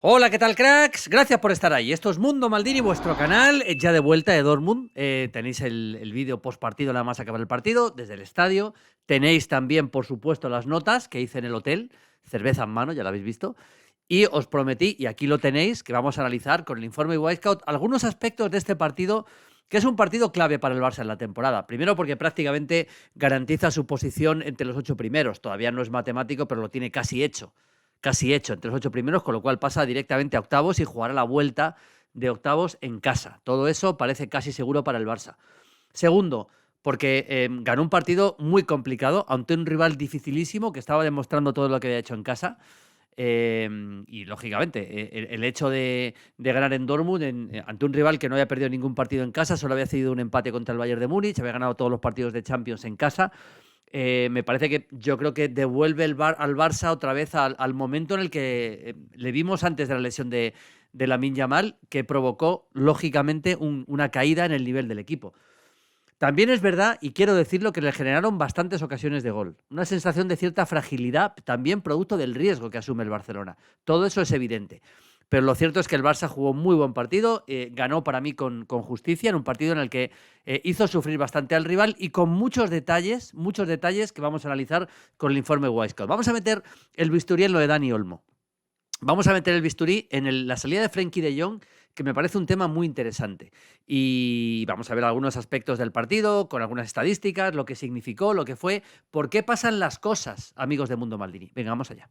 Hola, ¿qué tal, cracks? Gracias por estar ahí. Esto es Mundo Maldini, vuestro canal, ya de vuelta de Dortmund. Tenéis el vídeo post partido, nada más acabar el partido, desde el estadio. Tenéis también, por supuesto, las notas que hice en el hotel, cerveza en mano, ya lo habéis visto. Y os prometí, y aquí lo tenéis, que vamos a analizar con el informe Wisecout algunos aspectos de este partido, que es un partido clave para el Barça en la temporada. Primero porque prácticamente garantiza su posición entre los 8 primeros. Todavía no es matemático, pero lo tiene casi hecho entre los 8 primeros, con lo cual pasa directamente a octavos y jugará la vuelta de octavos en casa. Todo eso parece casi seguro para el Barça. Segundo, porque ganó un partido muy complicado ante un rival dificilísimo que estaba demostrando todo lo que había hecho en casa. Y lógicamente, el hecho de ganar en Dortmund ante un rival que no había perdido ningún partido en casa, solo había cedido un empate contra el Bayern de Múnich, había ganado todos los partidos de Champions en casa. Me parece que yo creo que devuelve al Barça otra vez al momento en el que le vimos antes de la lesión de Lamine Yamal, que provocó, lógicamente, una caída en el nivel del equipo. También es verdad, y quiero decirlo, que le generaron bastantes ocasiones de gol. Una sensación de cierta fragilidad, también producto del riesgo que asume el Barcelona. Todo eso es evidente. Pero lo cierto es que el Barça jugó muy buen partido, ganó para mí con justicia, en un partido en el que hizo sufrir bastante al rival y con muchos detalles que vamos a analizar con el informe Wisecout. Vamos a meter el bisturí en lo de Dani Olmo. Vamos a meter el bisturí en la salida de Frenkie de Jong, que me parece un tema muy interesante. Y vamos a ver algunos aspectos del partido, con algunas estadísticas, lo que significó, lo que fue, por qué pasan las cosas, amigos de Mundo Maldini. Venga, vamos allá.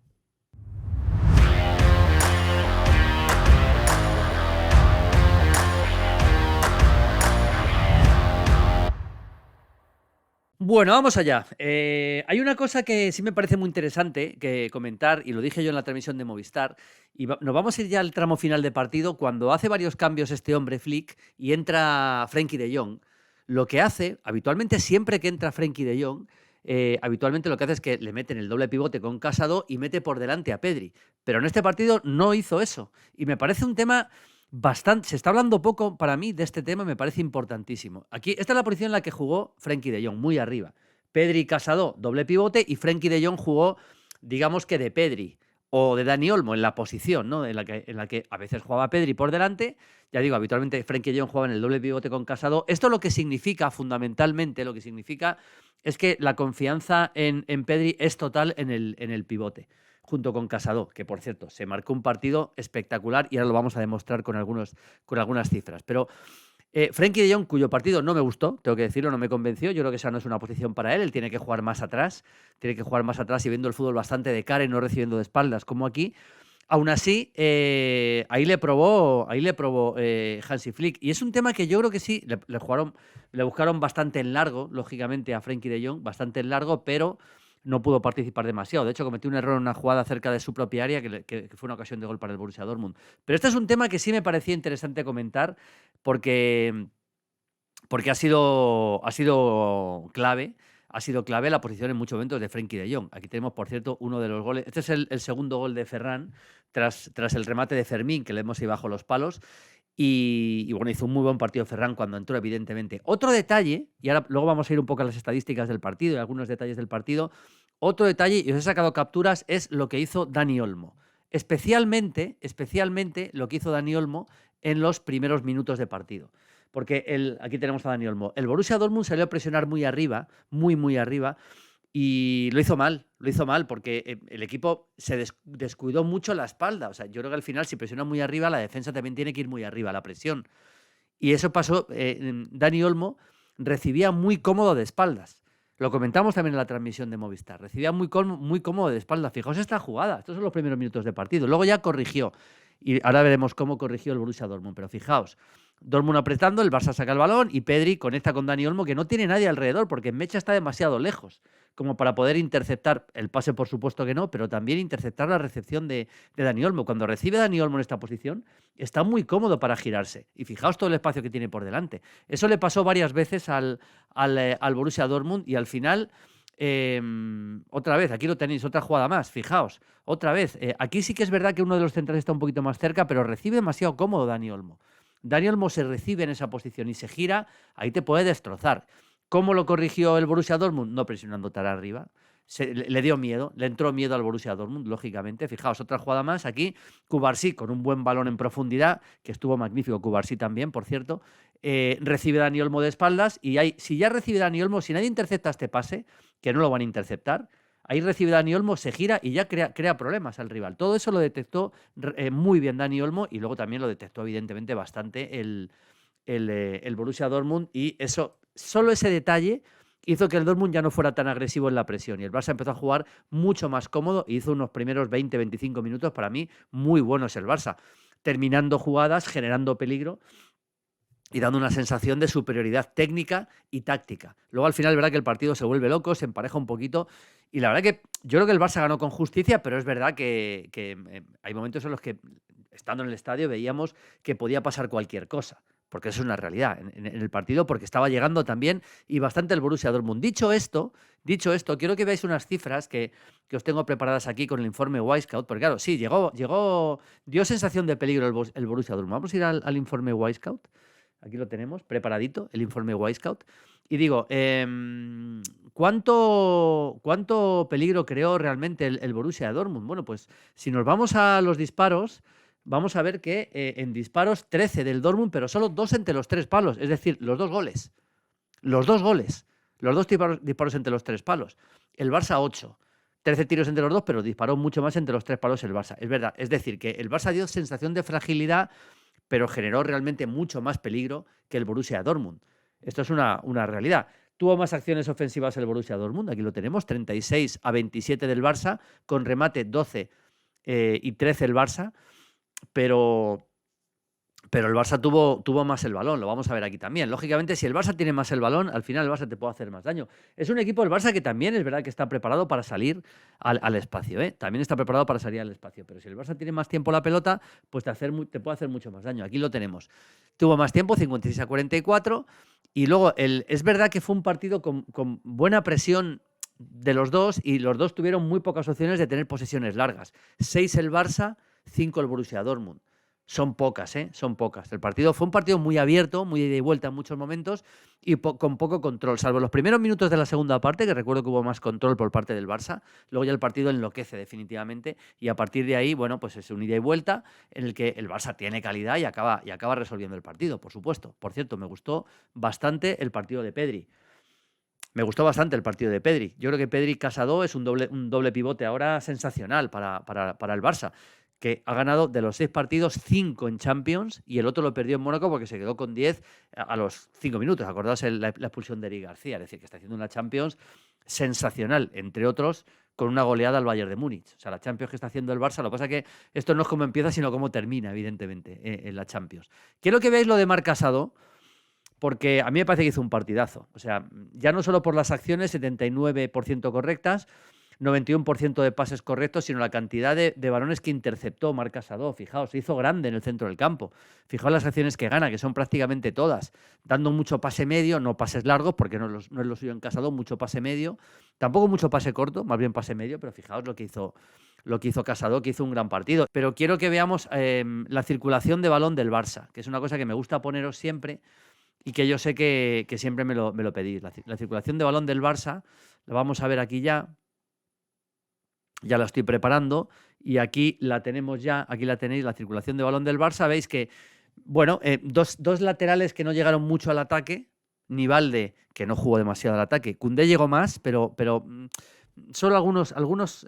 Bueno, vamos allá. Hay una cosa que sí me parece muy interesante que comentar, y lo dije yo en la transmisión de Movistar, y nos vamos a ir ya al tramo final de partido, cuando hace varios cambios este hombre, Flick, y entra Frenkie de Jong. Lo que hace, habitualmente siempre que entra Frenkie de Jong, habitualmente lo que hace es que le meten el doble pivote con Casado y mete por delante a Pedri. Pero en este partido no hizo eso. Y me parece un tema bastante. Se está hablando poco para mí de este tema, me parece importantísimo. Aquí, esta es la posición en la que jugó Frenkie de Jong, muy arriba. Pedri Casado, doble pivote, y Frenkie de Jong jugó, digamos que de Pedri o de Dani Olmo en la posición, ¿no? En la que a veces jugaba Pedri por delante. Ya digo, habitualmente Frenkie de Jong jugaba en el doble pivote con Casado. Esto lo que significa, fundamentalmente, lo que significa es que la confianza en Pedri es total en el pivote, junto con Casado, que por cierto se marcó un partido espectacular y ahora lo vamos a demostrar con algunas cifras. Pero Frenkie de Jong, cuyo partido no me gustó, tengo que decirlo, no me convenció. Yo creo que esa no es una posición para él. Él tiene que jugar más atrás, y viendo el fútbol bastante de cara y no recibiendo de espaldas, como aquí. Aún así, ahí le probó Hansi Flick. Y es un tema que yo creo que sí, le buscaron bastante en largo, lógicamente, a Frenkie de Jong, bastante en largo, pero no pudo participar demasiado. De hecho, cometió un error en una jugada cerca de su propia área que fue una ocasión de gol para el Borussia Dortmund. Pero este es un tema que sí me parecía interesante comentar porque, porque ha sido clave la posición en muchos momentos de Frenkie de Jong. Aquí tenemos, por cierto, uno de los goles. Este es el segundo gol de Ferran tras el remate de Fermín, que le hemos ido bajo los palos. Y bueno, hizo un muy buen partido Ferran cuando entró, evidentemente. Otro detalle, y ahora luego vamos a ir un poco a las estadísticas del partido y algunos detalles del partido. Otro detalle, y os he sacado capturas, es lo que hizo Dani Olmo. Especialmente lo que hizo Dani Olmo en los primeros minutos de partido. Porque aquí tenemos a Dani Olmo. El Borussia Dortmund salió a presionar muy arriba, muy arriba, y lo hizo mal, porque el equipo se descuidó mucho la espalda. O sea, yo creo que al final, si presiona muy arriba, la defensa también tiene que ir muy arriba, la presión. Y eso pasó. Dani Olmo recibía muy cómodo de espaldas. Lo comentamos también en la transmisión de Movistar. Recibía muy cómodo de espaldas. Fijaos esta jugada. Estos son los primeros minutos de partido. Luego ya corrigió. Y ahora veremos cómo corrigió el Borussia Dortmund. Pero fijaos, Dortmund apretando, el Barça saca el balón y Pedri conecta con Dani Olmo, que no tiene nadie alrededor porque Mecha está demasiado lejos como para poder interceptar el pase, por supuesto que no, pero también interceptar la recepción de Dani Olmo. Cuando recibe Dani Olmo en esta posición, está muy cómodo para girarse. Y fijaos todo el espacio que tiene por delante. Eso le pasó varias veces al Borussia Dortmund y al final... otra vez, aquí lo tenéis, otra jugada más, fijaos, otra vez. Aquí sí que es verdad que uno de los centrales está un poquito más cerca, pero recibe demasiado cómodo Dani Olmo. Dani Olmo se recibe en esa posición y se gira, ahí te puede destrozar. ¿Cómo lo corrigió el Borussia Dortmund? No presionando tan arriba, le dio miedo, le entró miedo al Borussia Dortmund, lógicamente. Fijaos, otra jugada más aquí, Cubarsí con un buen balón en profundidad, que estuvo magnífico, Cubarsí también, por cierto, recibe Dani Olmo de espaldas y si ya recibe Dani Olmo, si nadie intercepta este pase, que no lo van a interceptar, ahí recibe Dani Olmo, se gira y ya crea problemas al rival. Todo eso lo detectó muy bien Dani Olmo y luego también lo detectó evidentemente bastante el Borussia Dortmund y solo ese detalle hizo que el Dortmund ya no fuera tan agresivo en la presión y el Barça empezó a jugar mucho más cómodo y hizo unos primeros 20-25 minutos para mí muy buenos el Barça, terminando jugadas, generando peligro y dando una sensación de superioridad técnica y táctica. Luego al final es verdad que el partido se vuelve loco, se empareja un poquito y la verdad que yo creo que el Barça ganó con justicia, pero es verdad que hay momentos en los que estando en el estadio veíamos que podía pasar cualquier cosa, porque eso es una realidad en el partido, porque estaba llegando también y bastante el Borussia Dortmund. Dicho esto, quiero que veáis unas cifras que os tengo preparadas aquí con el informe Wisecout, porque claro, sí, dio sensación de peligro el Borussia Dortmund. Vamos a ir al informe Wisecout. Aquí lo tenemos, preparadito, el informe Wisecout. Y digo, ¿cuánto peligro creó realmente el Borussia Dortmund? Bueno, pues si nos vamos a los disparos, vamos a ver que en disparos 13 del Dortmund, pero solo 2 entre los 3 palos, es decir, los 2 goles. Los 2 goles. Los 2 disparos entre los 3 palos. El Barça 8. 13 tiros entre los 2, pero disparó mucho más entre los 3 palos el Barça. Es verdad. Es decir, que el Barça dio sensación de fragilidad, pero generó realmente mucho más peligro que el Borussia Dortmund. Esto es una realidad. Tuvo más acciones ofensivas el Borussia Dortmund, aquí lo tenemos, 36-27 del Barça, con remate 12 y 13 el Barça, pero el Barça tuvo más el balón, lo vamos a ver aquí también. Lógicamente, si el Barça tiene más el balón, al final el Barça te puede hacer más daño. Es un equipo, el Barça, que también es verdad que está preparado para salir al espacio, ¿eh? También está preparado para salir al espacio, pero si el Barça tiene más tiempo la pelota, pues te puede hacer mucho más daño. Aquí lo tenemos. Tuvo más tiempo, 56-44, y luego es verdad que fue un partido con buena presión de los dos, y los dos tuvieron muy pocas opciones de tener posesiones largas. 6 el Barça, 5 el Borussia Dortmund. Son pocas, ¿eh? Son pocas. El partido fue un partido muy abierto, muy de ida y vuelta en muchos momentos y con poco control, salvo los primeros minutos de la segunda parte, que recuerdo que hubo más control por parte del Barça. Luego ya el partido enloquece definitivamente y a partir de ahí, bueno, pues es un ida y vuelta en el que el Barça tiene calidad y acaba resolviendo el partido, por supuesto. Por cierto, me gustó bastante el partido de Pedri. Me gustó bastante el partido de Pedri. Yo creo que Pedri Casado es un doble pivote ahora sensacional para el Barça, que ha ganado de los 6 partidos 5 en Champions y el otro lo perdió en Mónaco porque se quedó con 10 a los 5 minutos. Acordaos la expulsión de Eric García, es decir, que está haciendo una Champions sensacional, entre otros, con una goleada al Bayern de Múnich. O sea, la Champions que está haciendo el Barça, lo que pasa es que esto no es cómo empieza, sino cómo termina, evidentemente, en la Champions. Quiero que veáis lo de Marc Casado, porque a mí me parece que hizo un partidazo. O sea, ya no solo por las acciones, 79% correctas, 91% de pases correctos, sino la cantidad de balones que interceptó Marc Casado. Fijaos, se hizo grande en el centro del campo. Fijaos las acciones que gana, que son prácticamente todas, dando mucho pase medio, no pases largos, porque no es lo suyo en Casado, mucho pase medio, tampoco mucho pase corto, más bien pase medio, pero fijaos lo que hizo Casado, que hizo un gran partido. Pero quiero que veamos la circulación de balón del Barça, que es una cosa que me gusta poneros siempre y que yo sé que siempre me lo pedís. La circulación de balón del Barça, la vamos a ver aquí ya. Ya la estoy preparando y aquí la tenemos ya, aquí la tenéis, la circulación de balón del Barça. Veis que, bueno, dos laterales que no llegaron mucho al ataque, Nivalde, que no jugó demasiado al ataque, Koundé llegó más, pero solo algunos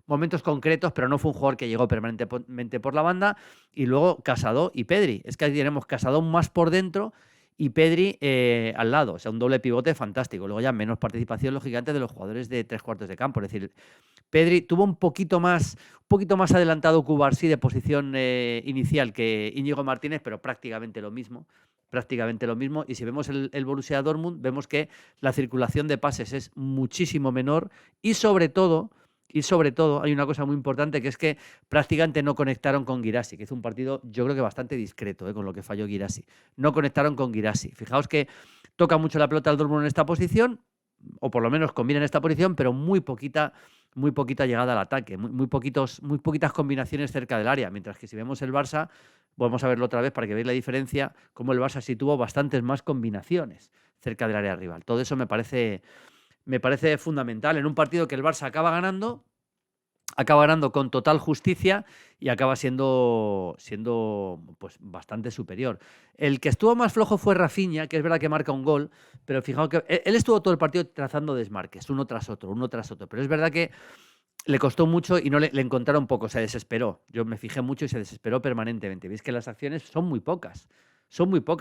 momentos concretos, pero no fue un jugador que llegó permanentemente por la banda, y luego Casado y Pedri. Es que ahí tenemos Casado más por dentro y Pedri al lado, o sea, un doble pivote fantástico. Luego ya menos participación, lógicamente, de los jugadores de 3/4 de campo. Es decir, Pedri tuvo un poquito más adelantado Cubarsí de posición inicial que Íñigo Martínez, pero prácticamente lo mismo. Y si vemos el Borussia Dortmund, vemos que la circulación de pases es muchísimo menor y sobre todo hay una cosa muy importante, que es que prácticamente no conectaron con Guirassy, que hizo un partido yo creo que bastante discreto con lo que falló Guirassy. No conectaron con Guirassy. Fijaos que toca mucho la pelota al Dortmund en esta posición, o por lo menos combina en esta posición, pero muy poquita llegada al ataque, muy poquitas combinaciones cerca del área, mientras que si vemos el Barça, vamos a verlo otra vez para que veáis la diferencia, como el Barça sí tuvo bastantes más combinaciones cerca del área rival. Todo eso me parece me parece fundamental en un partido que el Barça acaba ganando con total justicia y acaba siendo pues, bastante superior. El que estuvo más flojo fue Rafinha, que es verdad que marca un gol, pero fijaos que él estuvo todo el partido trazando desmarques, uno tras otro, pero es verdad que le costó mucho y no le encontraron poco, se desesperó. Yo me fijé mucho y se desesperó permanentemente. Veis que las acciones son muy pocas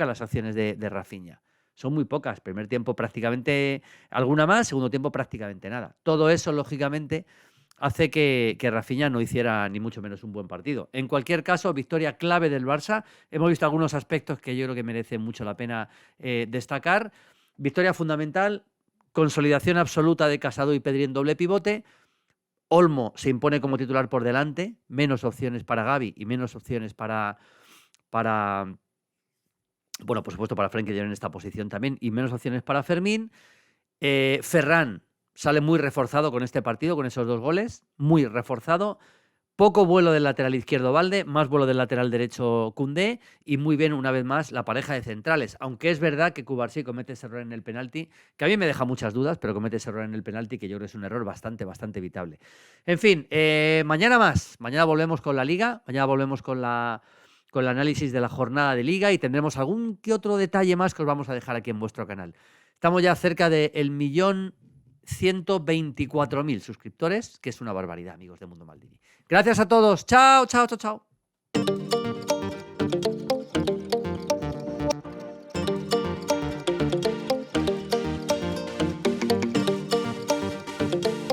las acciones de Rafinha. Son muy pocas. Primer tiempo prácticamente alguna más, segundo tiempo prácticamente nada. Todo eso, lógicamente, hace que Rafinha no hiciera ni mucho menos un buen partido. En cualquier caso, victoria clave del Barça. Hemos visto algunos aspectos que yo creo que merecen mucho la pena destacar. Victoria fundamental, consolidación absoluta de Casado y Pedri en doble pivote. Olmo se impone como titular por delante, menos opciones para Gavi y menos opciones para bueno, por supuesto para Frenkie de Jong en esta posición también, y menos opciones para Fermín. Ferran sale muy reforzado con este partido, con esos 2 goles, muy reforzado. Poco vuelo del lateral izquierdo Valde, más vuelo del lateral derecho Koundé, y muy bien una vez más la pareja de centrales, aunque es verdad que Cubarsí comete ese error en el penalti, que a mí me deja muchas dudas, pero comete ese error en el penalti que yo creo que es un error bastante evitable. En fin, mañana más, mañana volvemos con la Liga, mañana volvemos con el análisis de la jornada de Liga y tendremos algún que otro detalle más que os vamos a dejar aquí en vuestro canal. Estamos ya cerca del 1.124.000 suscriptores, que es una barbaridad, amigos de Mundo Maldini. Gracias a todos. Chao, chao, chao, chao.